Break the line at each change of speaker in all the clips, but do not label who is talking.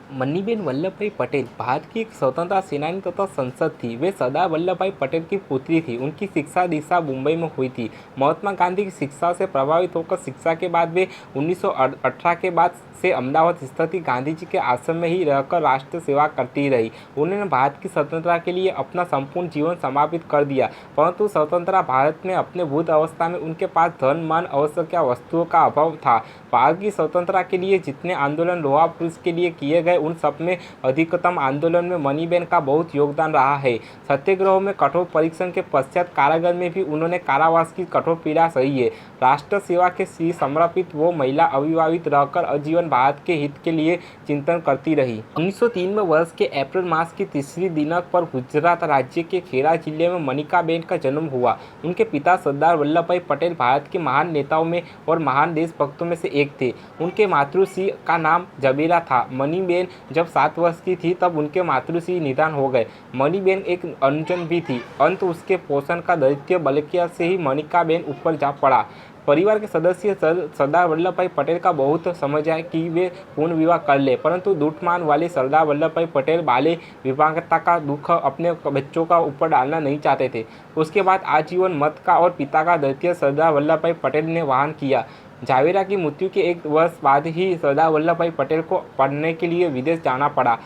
मणिबेन वल्लभभाई पटेल भारत की एक स्वतंत्रता सेनानी तथा संसद थी। वे सरदार वल्लभभाई पटेल की पुत्री थी। उनकी शिक्षा दीक्षा मुंबई में हुई थी। महात्मा गांधी की शिक्षा से प्रभावित होकर शिक्षा के बाद वे 1918 के बाद से अहमदाबाद स्थित गांधी जी के आश्रम में ही रहकर राष्ट्र सेवा करती रही। उन्होंने भारत की स्वतंत्रता के लिए अपना संपूर्ण जीवन समापित कर दिया, परंतु स्वतंत्र भारत में अपने बुद्ध अवस्था में उनके पास धन मान आवश्यक वस्तुओं का अभाव था। भारत की स्वतंत्रता के लिए जितने आंदोलन लोहा पुरुष के लिए किए गए, उन सब में अधिकतम आंदोलन में मणिबेन का बहुत योगदान रहा है। सत्याग्रह में कठोर परीक्षण के पश्चात कारागार में भी उन्होंने कारावास की कठोर पीड़ा सही है। राष्ट्र सेवा के लिए समर्पित वो महिला अविवाहित रहकर आजीवन भारत के हित के लिए चिंतन करती रही। 1903 में वर्ष के अप्रैल मास की तीसरी दिनांक पर गुजरात राज्य के खेड़ा जिले में मणिकाबेन का जन्म हुआ। उनके पिता सरदार वल्लभभाई पटेल भारत के महान नेताओं में और महान देशभक्तों में से एक थे। उनके मातृश्री का नाम जबीरा था। मणिबेन जब 7 वर्ष की थी तब उनके मातृश्री निधन हो गए। मणिबेन एक अनुजन भी थी। अंत उसके पोषण का दायित्व बलकिया से ही मणिकाबेन ऊपर जा पड़ा। परिवार के सदस्य सरदार वल्लभभाई पटेल का बहुत समझ है कि वे पूर्ण विवाह कर ले, परंतु दुष्मान वाले सरदार वल्लभभाई पटेल बाल्य विवाहिता का दुख अपने बच्चों का ऊपर डालना नहीं चाहते थे। उसके बाद आजीवन मत का और पिता का दायित्व सरदार वल्लभभाई पटेल ने वहन किया। जावेरा की मृत्यु के 1 वर्ष बाद ही सरदार वल्लभभाई पटेल को पढ़ने के लिए विदेश जाना पड़ा।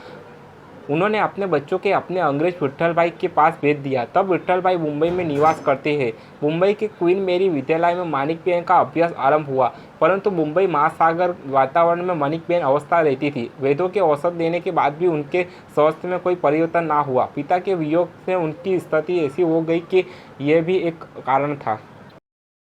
उन्होंने अपने बच्चों के अपने अंग्रेज विट्ठल भाई के पास भेज दिया। तब विट्ठल भाई मुंबई में निवास करते हैं। मुंबई के क्वीन मेरी विद्यालय में माणिकबेन का अभ्यास आरंभ हुआ, परंतु मुंबई महासागर वातावरण में माणिकबेन अवस्था रहती थी। वेदों के औषध देने के बाद भी उनके स्वास्थ्य में कोई परिवर्तन ना हुआ। पिता के वियोग से उनकी स्थिति ऐसी हो गई कि यह भी एक कारण था।